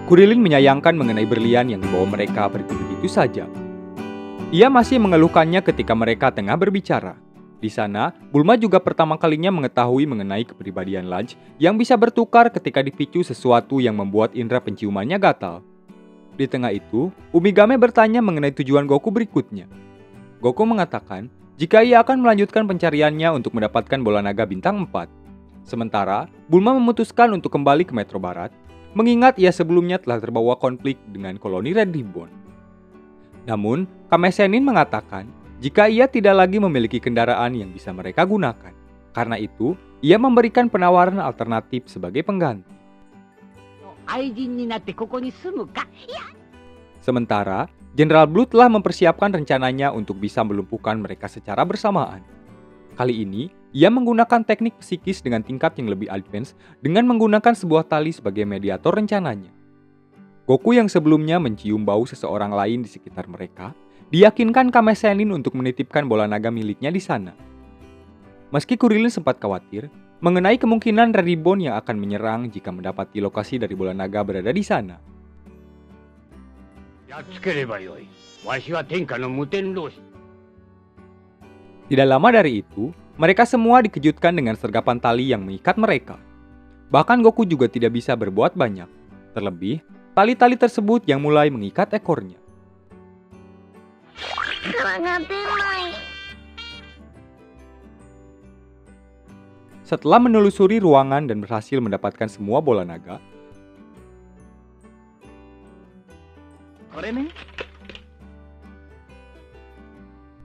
Kurilin menyayangkan mengenai berlian yang dibawa mereka pergi begitu saja. Ia masih mengeluhkannya ketika mereka tengah berbicara. Di sana, Bulma juga pertama kalinya mengetahui mengenai kepribadian Lunch yang bisa bertukar ketika dipicu sesuatu yang membuat indera penciumannya gatal. Di tengah itu, Umigame bertanya mengenai tujuan Goku berikutnya. Goku mengatakan jika ia akan melanjutkan pencariannya untuk mendapatkan bola naga bintang 4. Sementara, Bulma memutuskan untuk kembali ke Metro Barat, mengingat ia sebelumnya telah terbawa konflik dengan koloni Red Ribbon. Namun, Kame Sennin mengatakan jika ia tidak lagi memiliki kendaraan yang bisa mereka gunakan. Karena itu, ia memberikan penawaran alternatif sebagai pengganti. Sementara, Jenderal Blue telah mempersiapkan rencananya untuk bisa melumpuhkan mereka secara bersamaan. Kali ini, ia menggunakan teknik psikis dengan tingkat yang lebih advance dengan menggunakan sebuah tali sebagai mediator rencananya. Goku yang sebelumnya mencium bau seseorang lain di sekitar mereka, diyakinkan Kame Sennin untuk menitipkan bola naga miliknya di sana. Meski Kurilin sempat khawatir mengenai kemungkinan Red Ribbon yang akan menyerang jika mendapati lokasi dari bola naga berada di sana. Tidak lama dari itu, mereka semua dikejutkan dengan sergapan tali yang mengikat mereka. Bahkan Goku juga tidak bisa berbuat banyak. Terlebih, tali-tali tersebut yang mulai mengikat ekornya. Setelah menelusuri ruangan dan berhasil mendapatkan semua bola naga,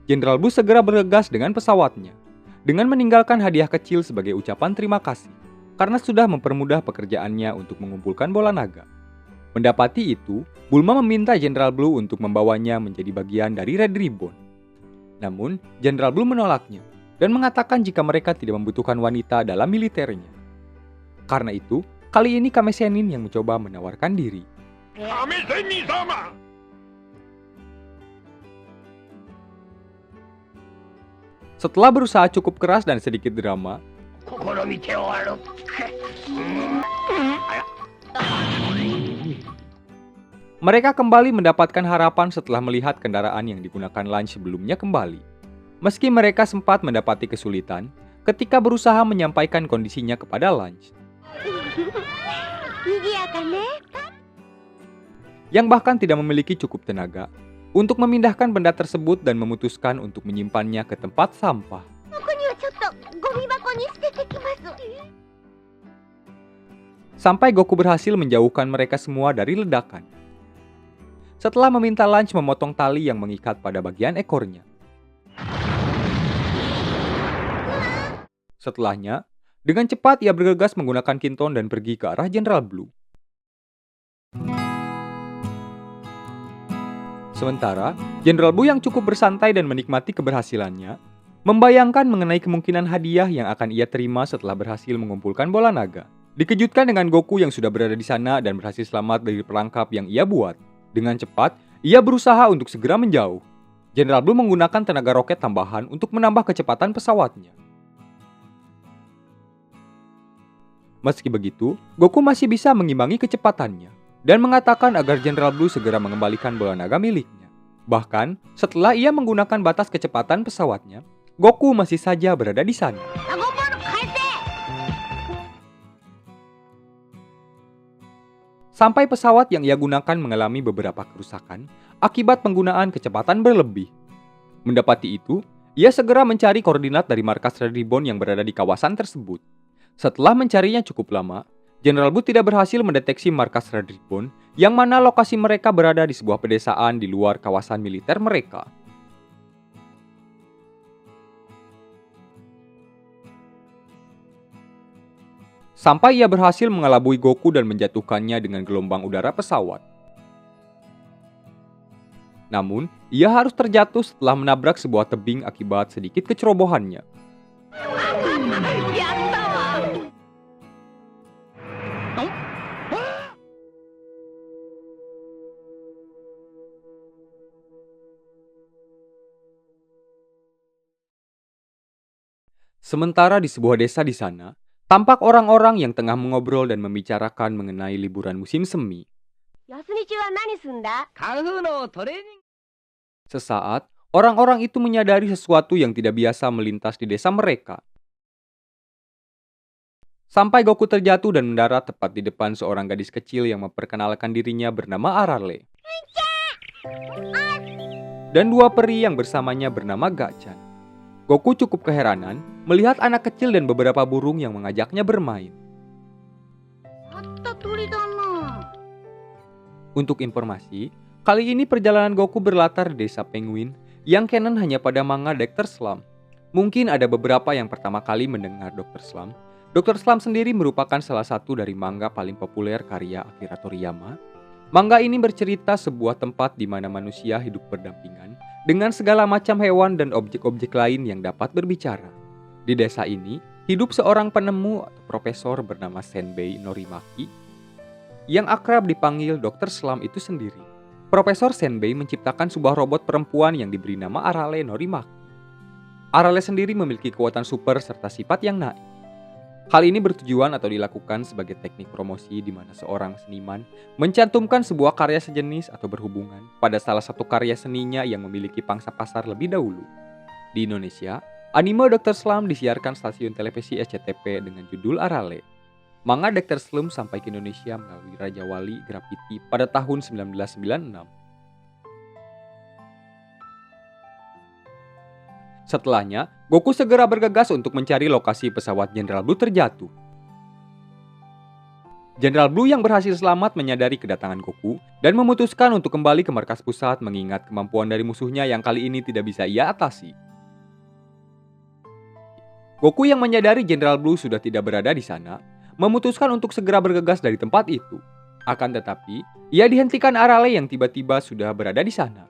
Jenderal Buu segera bergegas dengan pesawatnya, dengan meninggalkan hadiah kecil sebagai ucapan terima kasih, karena sudah mempermudah pekerjaannya untuk mengumpulkan bola naga. Mendapati itu, Bulma meminta Jenderal Blue untuk membawanya menjadi bagian dari Red Ribbon. Namun, Jenderal Blue menolaknya, dan mengatakan jika mereka tidak membutuhkan wanita dalam militernya. Karena itu, kali ini Kame Sennin yang mencoba menawarkan diri. Kame Sennin-sama! Setelah berusaha cukup keras dan sedikit drama, mereka kembali mendapatkan harapan setelah melihat kendaraan yang digunakan Lunch sebelumnya kembali. Meski mereka sempat mendapati kesulitan ketika berusaha menyampaikan kondisinya kepada Lunch, yang bahkan tidak memiliki cukup tenaga untuk memindahkan benda tersebut dan memutuskan untuk menyimpannya ke tempat sampah. Sampai Goku berhasil menjauhkan mereka semua dari ledakan. Setelah meminta Lunch memotong tali yang mengikat pada bagian ekornya. Setelahnya, dengan cepat ia bergegas menggunakan Kinton dan pergi ke arah Jenderal Blue. Sementara, Jenderal Buu yang cukup bersantai dan menikmati keberhasilannya, membayangkan mengenai kemungkinan hadiah yang akan ia terima setelah berhasil mengumpulkan bola naga. Dikejutkan dengan Goku yang sudah berada di sana dan berhasil selamat dari perangkap yang ia buat. Dengan cepat, ia berusaha untuk segera menjauh. Jenderal Buu menggunakan tenaga roket tambahan untuk menambah kecepatan pesawatnya. Meski begitu, Goku masih bisa mengimbangi kecepatannya dan mengatakan agar Jenderal Blue segera mengembalikan bola naga miliknya. Bahkan, setelah ia menggunakan batas kecepatan pesawatnya, Goku masih saja berada di sana. Sampai pesawat yang ia gunakan mengalami beberapa kerusakan akibat penggunaan kecepatan berlebih. Mendapati itu, ia segera mencari koordinat dari markas Red Ribbon yang berada di kawasan tersebut. Setelah mencarinya cukup lama, Jenderal Buu tidak berhasil mendeteksi markas Red Ribbon yang mana lokasi mereka berada di sebuah pedesaan di luar kawasan militer mereka. Sampai ia berhasil mengelabui Goku dan menjatuhkannya dengan gelombang udara pesawat. Namun, ia harus terjatuh setelah menabrak sebuah tebing akibat sedikit kecerobohannya. Sementara di sebuah desa di sana, tampak orang-orang yang tengah mengobrol dan membicarakan mengenai liburan musim semi. Sesaat, orang-orang itu menyadari sesuatu yang tidak biasa melintas di desa mereka. Sampai Goku terjatuh dan mendarat tepat di depan seorang gadis kecil yang memperkenalkan dirinya bernama Arale. Dan dua peri yang bersamanya bernama Gachan. Goku cukup keheranan melihat anak kecil dan beberapa burung yang mengajaknya bermain. Untuk informasi, kali ini perjalanan Goku berlatar di desa Penguin yang canon hanya pada manga Dr. Slump. Mungkin ada beberapa yang pertama kali mendengar Dr. Slump. Dr. Slump sendiri merupakan salah satu dari manga paling populer karya Akira Toriyama. Manga ini bercerita sebuah tempat di mana manusia hidup berdampingan dengan segala macam hewan dan objek-objek lain yang dapat berbicara. Di desa ini, hidup seorang penemu atau profesor bernama Senbei Norimaki yang akrab dipanggil Dr. Slump itu sendiri. Profesor Senbei menciptakan sebuah robot perempuan yang diberi nama Arale Norimaki. Arale sendiri memiliki kekuatan super serta sifat yang naif. Hal ini bertujuan atau dilakukan sebagai teknik promosi di mana seorang seniman mencantumkan sebuah karya sejenis atau berhubungan pada salah satu karya seninya yang memiliki pangsa pasar lebih dahulu. Di Indonesia, anime Dr. Slump disiarkan stasiun televisi SCTV dengan judul Arale. Manga Dr. Slump sampai ke Indonesia melalui Raja Wali Graffiti pada tahun 1996. Setelahnya, Goku segera bergegas untuk mencari lokasi pesawat Jenderal Blue terjatuh. Jenderal Blue yang berhasil selamat menyadari kedatangan Goku dan memutuskan untuk kembali ke markas pusat mengingat kemampuan dari musuhnya yang kali ini tidak bisa ia atasi. Goku yang menyadari Jenderal Blue sudah tidak berada di sana, memutuskan untuk segera bergegas dari tempat itu. Akan tetapi, ia dihentikan Arale yang tiba-tiba sudah berada di sana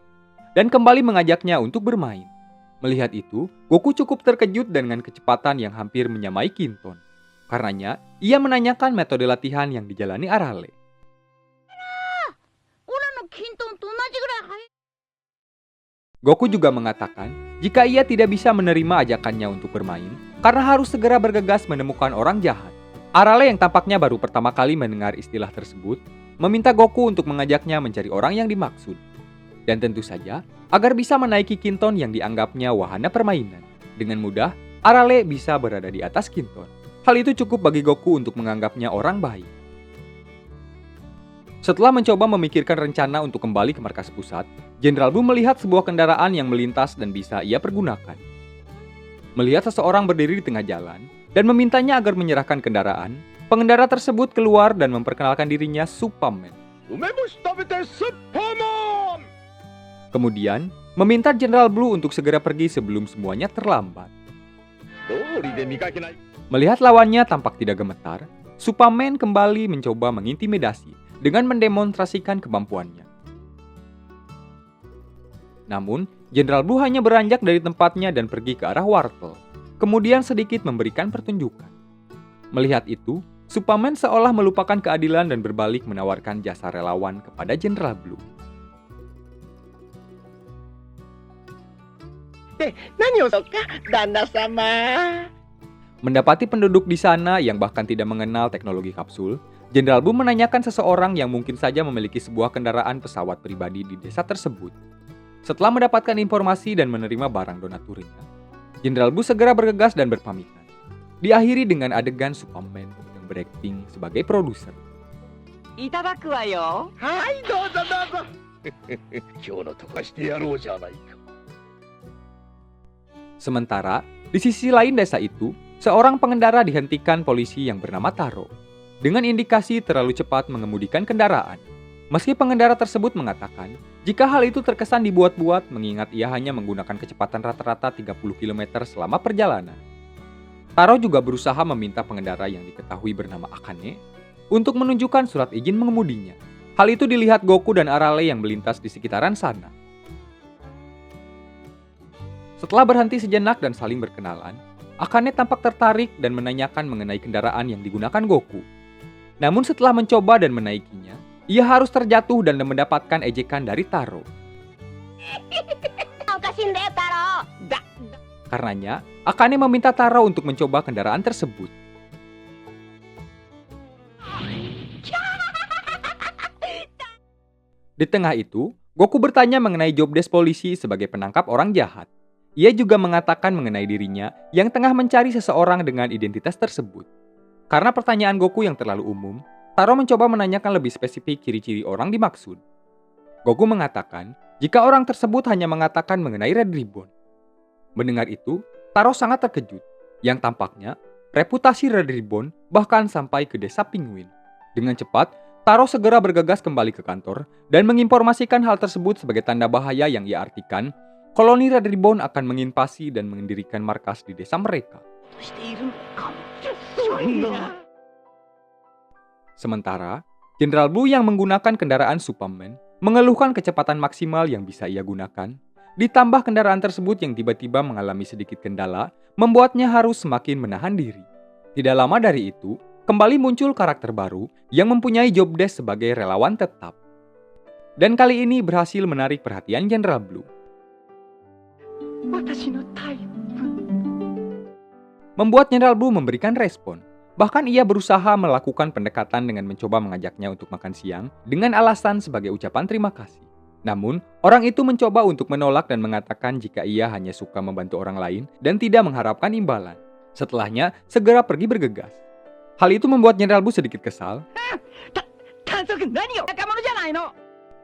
dan kembali mengajaknya untuk bermain. Melihat itu, Goku cukup terkejut dengan kecepatan yang hampir menyamai Kinton. Karenanya, ia menanyakan metode latihan yang dijalani Arale. Goku juga mengatakan jika ia tidak bisa menerima ajakannya untuk bermain karena harus segera bergegas menemukan orang jahat. Arale yang tampaknya baru pertama kali mendengar istilah tersebut, meminta Goku untuk mengajaknya mencari orang yang dimaksud. Dan tentu saja, agar bisa menaiki Kinton yang dianggapnya wahana permainan. Dengan mudah, Arale bisa berada di atas Kinton. Hal itu cukup bagi Goku untuk menganggapnya orang baik. Setelah mencoba memikirkan rencana untuk kembali ke markas pusat, Jenderal Blue melihat sebuah kendaraan yang melintas dan bisa ia pergunakan. Melihat seseorang berdiri di tengah jalan dan memintanya agar menyerahkan kendaraan, pengendara tersebut keluar dan memperkenalkan dirinya Superman. Kemudian, meminta Jenderal Blue untuk segera pergi sebelum semuanya terlambat. Melihat lawannya tampak tidak gemetar, Superman kembali mencoba mengintimidasi dengan mendemonstrasikan kemampuannya. Namun, Jenderal Blue hanya beranjak dari tempatnya dan pergi ke arah Wartle. Kemudian sedikit memberikan pertunjukan. Melihat itu, Superman seolah melupakan keadilan dan berbalik menawarkan jasa relawan kepada Jenderal Blue. Mendapati penduduk di sana yang bahkan tidak mengenal teknologi kapsul, Jenderal Blue menanyakan seseorang yang mungkin saja memiliki sebuah kendaraan pesawat pribadi di desa tersebut. Setelah mendapatkan informasi dan menerima barang donaturnya, Jenderal Blue segera bergegas dan berpamitan. Diakhiri dengan adegan Superman yang berakting sebagai produser. Itadaku wa yo. Hai, dozo dozo. Kyou no tokashite yarou janai ka. Sementara, di sisi lain desa itu, seorang pengendara dihentikan polisi yang bernama Taro dengan indikasi terlalu cepat mengemudikan kendaraan. Meski pengendara tersebut mengatakan, jika hal itu terkesan dibuat-buat mengingat ia hanya menggunakan kecepatan rata-rata 30 km selama perjalanan. Taro juga berusaha meminta pengendara yang diketahui bernama Akane untuk menunjukkan surat izin mengemudinya. Hal itu dilihat Goku dan Arale yang melintas di sekitaran sana. Setelah berhenti sejenak dan saling berkenalan, Akane tampak tertarik dan menanyakan mengenai kendaraan yang digunakan Goku. Namun setelah mencoba dan menaikinya, ia harus terjatuh dan mendapatkan ejekan dari Taro. Karenanya, Akane meminta Taro untuk mencoba kendaraan tersebut. Di tengah itu, Goku bertanya mengenai jobdesk polisi sebagai penangkap orang jahat. Ia juga mengatakan mengenai dirinya yang tengah mencari seseorang dengan identitas tersebut. Karena pertanyaan Goku yang terlalu umum, Taro mencoba menanyakan lebih spesifik ciri-ciri orang dimaksud. Goku mengatakan jika orang tersebut hanya mengatakan mengenai Red Ribbon. Mendengar itu, Taro sangat terkejut, yang tampaknya reputasi Red Ribbon bahkan sampai ke desa Penguin. Dengan cepat, Taro segera bergegas kembali ke kantor dan menginformasikan hal tersebut sebagai tanda bahaya yang ia artikan koloni Red Ribbon akan menginvasi dan mendirikan markas di desa mereka. Sementara, Jenderal Blue yang menggunakan kendaraan Superman mengeluhkan kecepatan maksimal yang bisa ia gunakan, ditambah kendaraan tersebut yang tiba-tiba mengalami sedikit kendala, membuatnya harus semakin menahan diri. Tidak lama dari itu, kembali muncul karakter baru yang mempunyai jobdesk sebagai relawan tetap. Dan kali ini berhasil menarik perhatian Jenderal Blue. Membuat Jenderal Blue memberikan respon. Bahkan ia berusaha melakukan pendekatan dengan mencoba mengajaknya untuk makan siang dengan alasan sebagai ucapan terima kasih. Namun, orang itu mencoba untuk menolak dan mengatakan jika ia hanya suka membantu orang lain dan tidak mengharapkan imbalan. Setelahnya, segera pergi bergegas. Hal itu membuat Jenderal Blue sedikit kesal.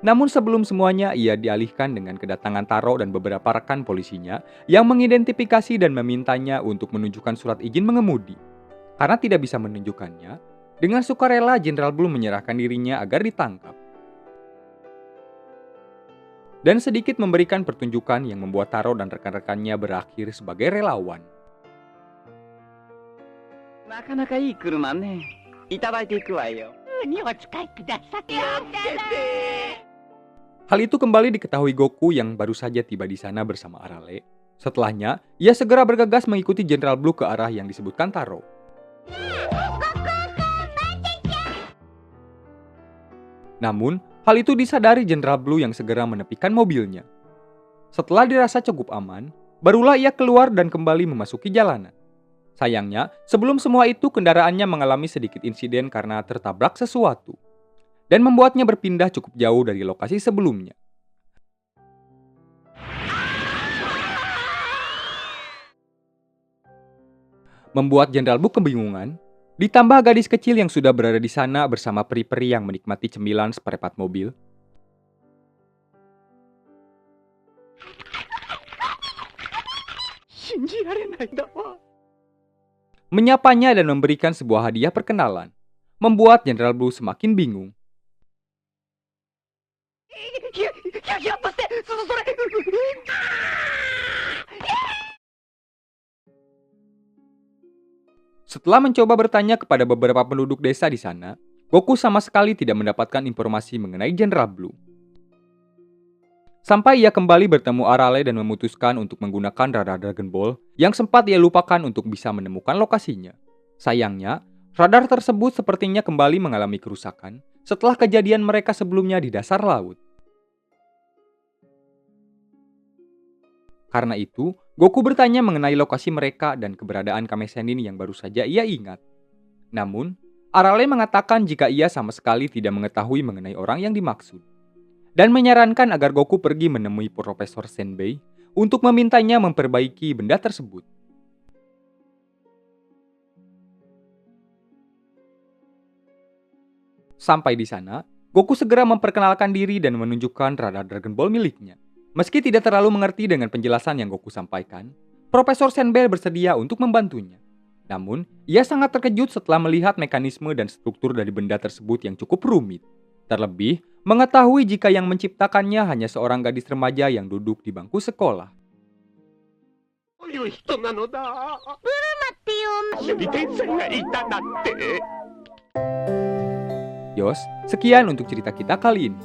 Namun sebelum semuanya, ia dialihkan dengan kedatangan Taro dan beberapa rekan polisinya yang mengidentifikasi dan memintanya untuk menunjukkan surat izin mengemudi. Karena tidak bisa menunjukkannya, dengan sukarela Jenderal Blue menyerahkan dirinya agar ditangkap. Dan sedikit memberikan pertunjukan yang membuat Taro dan rekan-rekannya berakhir sebagai relawan. Hal itu kembali diketahui Goku yang baru saja tiba di sana bersama Arale. Setelahnya, ia segera bergegas mengikuti Jenderal Blue ke arah yang disebutkan Taro. Namun, hal itu disadari Jenderal Blue yang segera menepikan mobilnya. Setelah dirasa cukup aman, barulah ia keluar dan kembali memasuki jalanan. Sayangnya, sebelum semua itu kendaraannya mengalami sedikit insiden karena tertabrak sesuatu. Dan membuatnya berpindah cukup jauh dari lokasi sebelumnya. Membuat Jenderal Blue kebingungan. Ditambah gadis kecil yang sudah berada di sana bersama peri-peri yang menikmati cemilan seperempat mobil. Menyapanya dan memberikan sebuah hadiah perkenalan, membuat Jenderal Blue semakin bingung. Setelah mencoba bertanya kepada beberapa penduduk desa di sana, Goku sama sekali tidak mendapatkan informasi mengenai Jenderal Blue. Sampai ia kembali bertemu Arale dan memutuskan untuk menggunakan radar Dragon Ball yang sempat ia lupakan untuk bisa menemukan lokasinya. Sayangnya, radar tersebut sepertinya kembali mengalami kerusakan setelah kejadian mereka sebelumnya di dasar laut. Karena itu, Goku bertanya mengenai lokasi mereka dan keberadaan Kame Sennin yang baru saja ia ingat. Namun, Arale mengatakan jika ia sama sekali tidak mengetahui mengenai orang yang dimaksud. Dan menyarankan agar Goku pergi menemui Profesor Senbei untuk memintanya memperbaiki benda tersebut. Sampai di sana, Goku segera memperkenalkan diri dan menunjukkan radar Dragon Ball miliknya. Meski tidak terlalu mengerti dengan penjelasan yang Goku sampaikan, Profesor Senbei bersedia untuk membantunya. Namun, ia sangat terkejut setelah melihat mekanisme dan struktur dari benda tersebut yang cukup rumit. Terlebih, mengetahui jika yang menciptakannya hanya seorang gadis remaja yang duduk di bangku sekolah. Yos, sekian untuk cerita kita kali ini.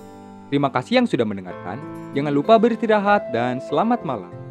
Terima kasih yang sudah mendengarkan. Jangan lupa beristirahat dan selamat malam.